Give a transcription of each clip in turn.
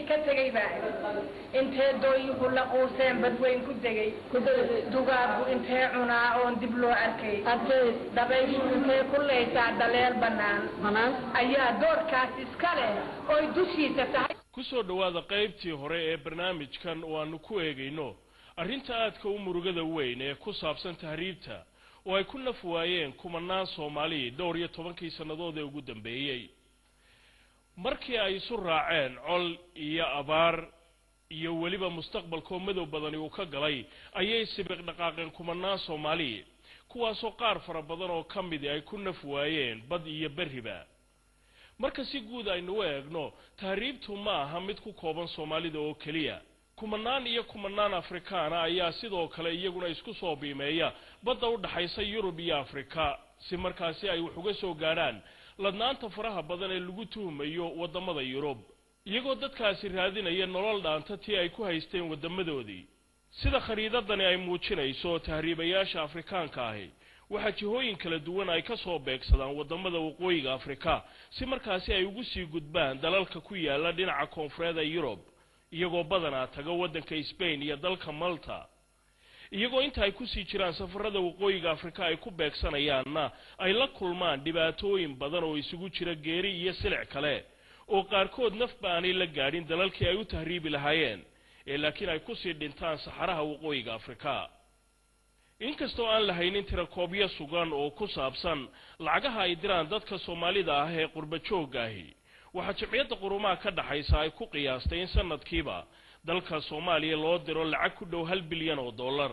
كتجي بعد أنت دوي كل قوسين بدوين كدجي دجاج أنت عنا دبلو أركي دبي أنت كل يساعد دليل بنان أيها دور كاسس كله أو دوشي تتحي kusoo dhawaada qaybtii hore ee barnaamijkan waanu ku eegayno arrinta aadka u murugada weyn ee ku saabsan tahriibta oo ay ku nafwaayeen kumanaan Soomaali dhowr iyo 10 sanadood ee ugu dambeeyay markii ay isu raaceen col iyo abaar iyo waliba mustaqbalka madow badan uu ka galay ayay sibiq dhaqaaqeen kumanaan Soomaali kuwaas oo qaar fara badan oo kamid ay ku nafwaayeen bad iyo bariba marka si guud aynu eegno tahriibtu ma aha mid ku kooban Soomaalida oo kaliya kumanaan Afrikaana ayaa sidoo kale iyaguna isku soo biimeeya badda u dhaxaysa Yurub iyo Afrika si markaasi ay wax uga soo gaaraan ladnaanta faraha badan ee lagu tuhmayo wadamada Yurub iyagoo dadkaasi raadinaya nolol dhaanta tii ay ku haysteen wadamadoodii sida khariidadani ay muujinayso tahriibayaasha Afrikaanka ahi waxa jihooyin kala duwan ay ka soo beegsadaan wadamada waqooyiga Afrika si markaasi ay ugu sii gudbaan dalalka ku yaala dhinaca koonfureed ee Yurub iyagoo badanaa taga wadanka Spain iyo dalka Malta iyagoo inta ay ku sii jiraan safarada waqooyiga Afrika ay ku beegsanayaanna ay la kulmaan dhibaatooyin badan oo isugu jira geeri iyo silic kale oo qaarkood nafba aanay la gaadhin dalalkii ay u tahriibi lahaayeen laakiin ay ku sii dhintaan saxaraha waqooyiga Afrika inkastoo aan lahaynin tirakoobyo sugan oo ku saabsan lacagaha ay diraan dadka Soomaalida ah ee qurba joogga ahi waxa jimciyada qurumaha ka dhaxaysa ay ku qiyaastay in sanadkiiba dalka Soomaaliya loo diro lacag ku dhow 1 bilyan oo dollar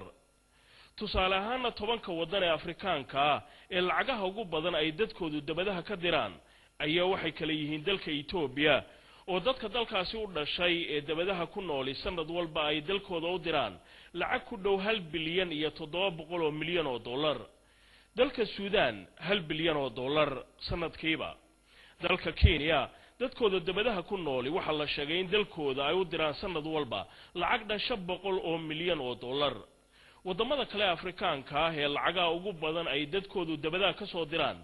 tusaale ahaan 10 wadan ee Afrikaanka ee lacagaha ugu badan ay dadkoodu dabadaha ka diraan ayaa waxay kala yihiin dalka Itoobiya oo dadka dalkaasi u dhashay ee dabadaha ku nool sanad walba ay dalkooda u diraan lacag ku dhow 1 bilyan iyo 700 milyan oo dollar dalka Suudaan 1 bilyan oo dollar sanadkiiba dalka Kenya dadkooda dabadaha ku nool waxa la sheegay in dalkooda ay u diraan sanad walba lacag dhan 700 milyan oo dollar wadamada kale Afrikaanka ee lacagaha ugu badan ay dadkoodu dabadaha ka soo diraan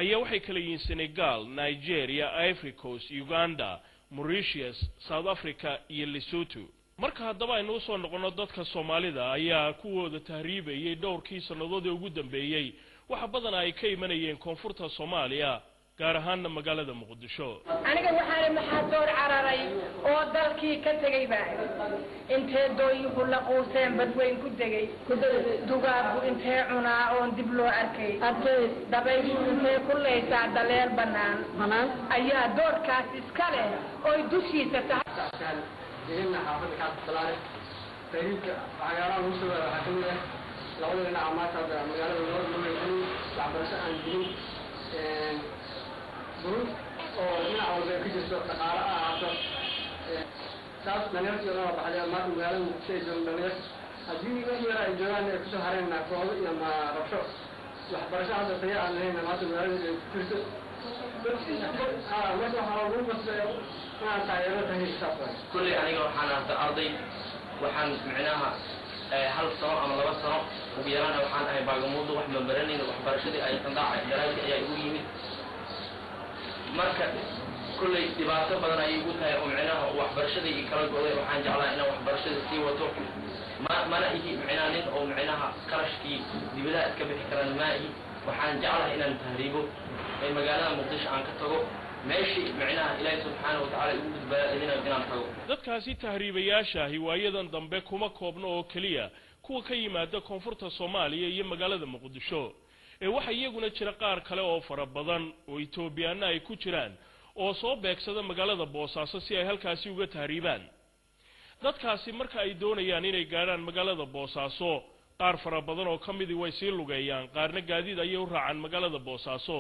ayaa waxay kala yihiin Senegal, Nigeria, Ivory Coast, Uganda, Mauritius, South Africa iyo Lesotho marka haddaba aynu soo noqono dadka Soomaalida ayaa kuwooda tahriibayay dhowrkii sanadood ee ugu dambeeyay waxa badan ay ka imanayeen koonfurta Soomaaliya gaar ahaan magaalada Muqdisho aniga waxaan maxaatoor cararay oo dalkii ka tagay baa intee dooyi kula qooseen badweyn ku degay dugaagu intee cunaa oo dib loo arkay dabay intee kuleysa daleel banaan ayaa doorkaas iska leh oo dushiisa tahay إن حافظ كاس سلاري فريق عيارة موسى حكمية لو إن عمات هذا مجال النور من يكون لعبرس عندي برود أو إن عاوز يكجس تقارا عشان ساس نيرت يلا بعد ما مجال شيء جم نيرت أجيني كذي رأي جوان يكسر هرين نقول يا ما رفشوا لعبرس هذا سيء عليه ما مجال كرس بس حاولوا بس كل يعني وحنا أرضي وحن معناها هل صار أم لا صار وبيرانا وحن أي بعمود وحنا برني وحبرشدي أي تنضع درجة أي يقولي مركز كل دباسة بدنا يقولها ومعناها وحبرشدي يكرر قولي وحن جعله إنه وحبرشدي سوى ما نأتي معناه أو معناها كرشكي دبلا كبر كرن مائي وحن جعله إلى التهريبه أي مجالنا مقدش عن كتره ماشي معناها إلهي سبحانه وتعالى يوجد بلادنا بنام حقوق dadkaasi tahriibayaasha hiwaayadan dambe kuma koobno oo kaliya kuwa ka yimaada koonfurta Soomaaliya iyo magaalada Muqdisho waxa iyaguna jira qaar kale oo fara badan oo Itoobiyaana ay ku jiraan oo soo beegsada magaalada Boosaaso si ay halkaasi uga tahriibaan dadkaasi marka ay doonayaan inay gaaraan magaalada Boosaaso qaar fara badan oo kamidi way sii lugeeyaan qaarna gaadiid ay u raacaan magaalada Boosaaso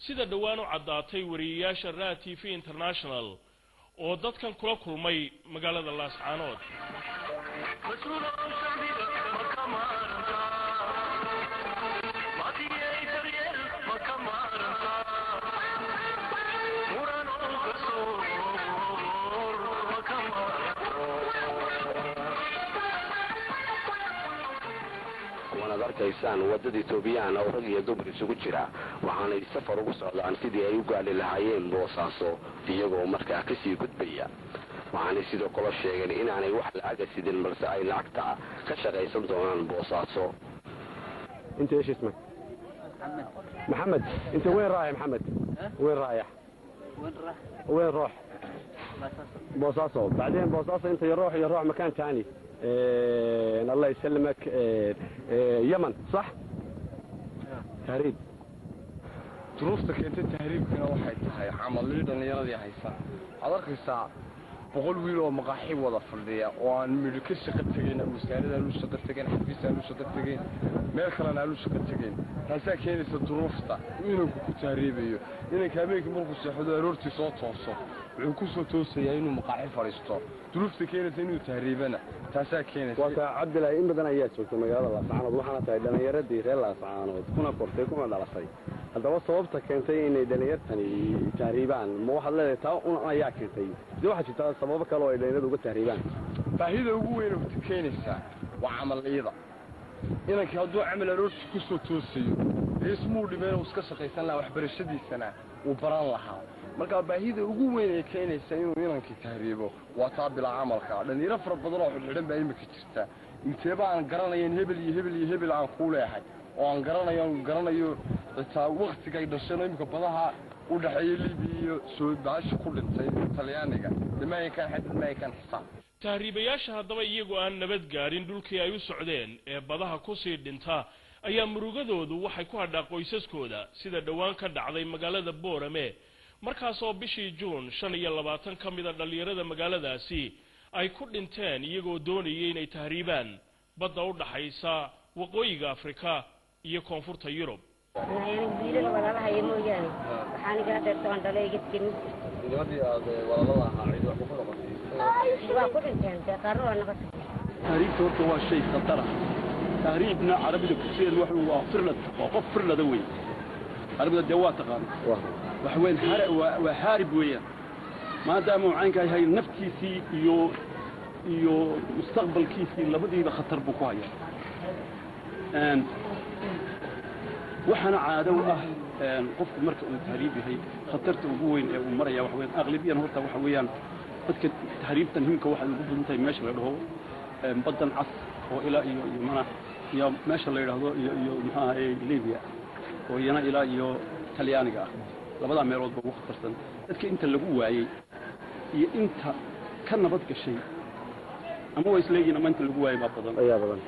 sida dhawaan u cadaatay wariyaasha Ra TV International oo dadkan kula kulmay magaalada Laascaanood arkaysaan wadada Itoobiya oo rag iyo dumar isugu jira waxaana safar ugu socdaan sidii ay u gaali lahaayeen Boosaaso iyagoo markaa ka sii gudbaya waxaanay sidoo kale sheegeen inaanay wax lacaga sidin balse ay lacagta ka shaqaysan doonaan boosaaso. انت ايش اسمك؟ محمد. انت وين رايح محمد؟ وين رايح؟ وين روح؟ بوصاصو. بعدين بوصاصو انت يروح مكان ثاني. الله يسلمك. يمن صح؟ تهريب. duruufta keentay tahriibkana waxay tahay camalii dhalinyarada haysa adarkaysa boqol wiil oo maqaaxi wada fadhiya oo aan midho ka shaqo tageen wasaaradda aanu shaqo tageen xafiiska aanu shaqo tageen meel kale aanu shaqo tageen taasoo keenaysa duruufta inuu ku tahriibayo inay kaameeyka markuu seexdo aroortii soo tooso wuxuu ku soo toosayaa inuu maqaaxi fadhiisto duruufta keenaysa inuu tahriibana taasoo keenaysa waa Cabdilaahi in badan ayaa joogtay magaalada Laascaanood waxaana tahay dhalinyaradii reer Laascaanood kuna kortay kuna dhalashay haddaba sababta keentay inay dhalinyartani tahriibaan ma waxa la taa ayaa keentay waxa jirta sababo kale oo ay dhalinyaradu uga tahriibaan baahida ugu weyn oo keenaysa waa camaliyada inanka hadduu camal aroorti ku soo toosiyo ismuu dhibeen oo iska shaqaysan lahaa waxbarashadiisana uu baran lahaa marka baahida ugu weyn ee keenaysa inuu inankii tahriibo waa taa bilaa camalka dhalinyaro fara badan oo xidhan baa imika jirta inteeba aan garanayeen hebel aan ku leeyahay oo aan garanayo xitaa waqtiga ay dhasheen imika badaha u dhaxeeyay Liibiya iyo Suudaash ku dhintay Talyaaniga dhimaykan xisaab tahriibayaasha haddaba iyagu aan nabad gaarin dhulkii ay u socdeen ee badaha ku sii dhinta ayaa murugadoodu waxay ku hadhaa qoysaskooda sida dhawaan ka dhacday magaalada Boorame markaas oo bishii Juun 25 ka mid ah dhalinyarada magaaladaasi ay ku dhinteen iyagoo doonayay inay tahriibaan badda u dhaxaysa waqooyiga Afrika iyo koonfurta Yurub wiilal walaalaha ay mooyaan waxaan iga dheertaan dhaleegidkin wadii aad walaalaha ciid wax ku qabatay waa ku dhinteen qaarna waa nabad tahriibtu horta waa shay khatar ah tahriibna carabida ku sii wuxuu waa firlad oo qof firlada weey carabida dawaa taqaan wax weyn waa haarib weeyaan maadaama uu caynka yahay naftiisii iyo mustaqbalkiisii labadiiba khatar buu ku hayaa waxana caado ah qofku marka uu tahriib yahay khatarta ugu weyn ee uu maraya wax weyn aqlabiyan horta waxa weeyaan dadka tahriibtan himka waxa ugu badantay meesha la dhaho badan cas oo ilaa iyo mana iyo meesha la yiraahdo iyo maxaa ay Liibiya oo yana ilaa iyo Talyaaniga labada meelood baa ugu khatarsan dadka inta lagu waayay iyo inta ka nabad gashay ama way isleeyeen ama inta lagu waayay badan ayaa badan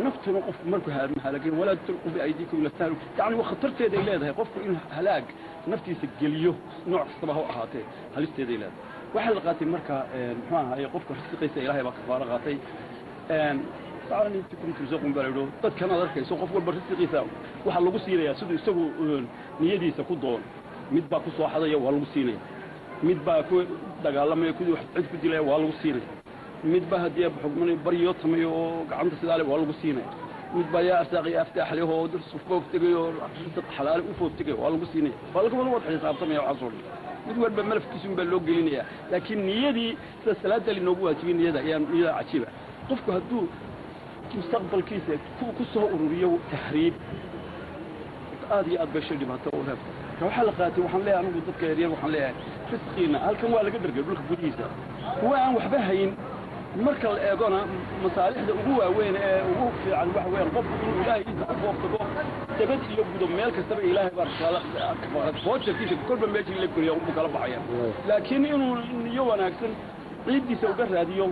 نفتنا قف مركو هلاقين ولا تلقوا بأيديكم إلى التهلك يعني وخطرت يدي لهذا قفوا إنه هلاق نفتي سجليه نوع صباح وأهاته هلست يدي لهذا واحد لقاتي مركا محاها هي قفكم حسقي سيلاهي بكفارة غاتي تعالوا نتكم تزوقون بلدو طد كان ذلك يسوق قفوا برسقي ثاو واحد لقوا سيرة يا سيدو يسوقوا نيدي سكوا دون مد باكو صواحد يا والو سيرة مد باكو دقال لما يكون واحد عند كدي له والو سيرة mid ba hadii xugman bariyo tamayo gacanta sidaale waa lagu siinay mid ba yaa asaaqi aftax leeyo dirsu fooftigayo xisad xalaal u fooftigayo waa lagu siinay waa lagu wada xisaabtamayo casur mid walba malafkiisu baa loo gelinaya laakiin niyadii salaada li noogu waajibin niyada ayaa cajiba qofku haduu mustaqbalkiisa ku soo ururiyo tahriib aad iyo aad ba shay dhibaato u leeyahay waxa la qaatay waxaan leeyahay anigu dadka yaryar waxaan leeyahay fisqiina halkan waa laga dargay dhulka gudihiisa kuwa aan waxba hayn marka la eegona masaalixda ugu waaweyn ee ugu fiican wax weyn qofku inuu ilaahay inta ku foofto dabad iyo gudo meel kastaba ilaahay baa faqad fooftiisa kolba meeshii la guriyo uu kala baxaya laakiin inuu niyo wanaagsan ciidiisa uga raadiyo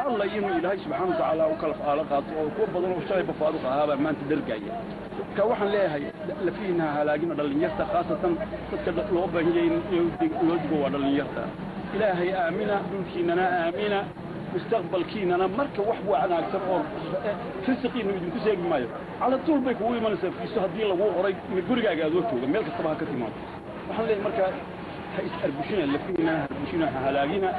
Allah inuu ilaahay subhanahu wa ta'ala u kala faalo qaato oo ku badan oo shay bafaadu qaaba maanta dargaya ka waxaan leeyahay la fiina halaagina dhalinyarta khaasatan dadka loo baahan loo digo waa dhalinyarta ilaahay aamina dhulkiinana aamina mustaqbalkiinana marka wax wanaagsan oo fisqiina idinku sheegi maayo ala tool bay ku imanaysaa fiiso hadii lagu qoray gurigaaga aad joogo meel kasta ha ka timaado waxaan leeyahay marka ha isarbishina la fiina harbishina halaagina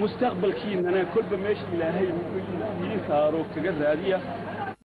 mustaqbalkiinana kulba meesh ilaahay idin saaro kaga raadiya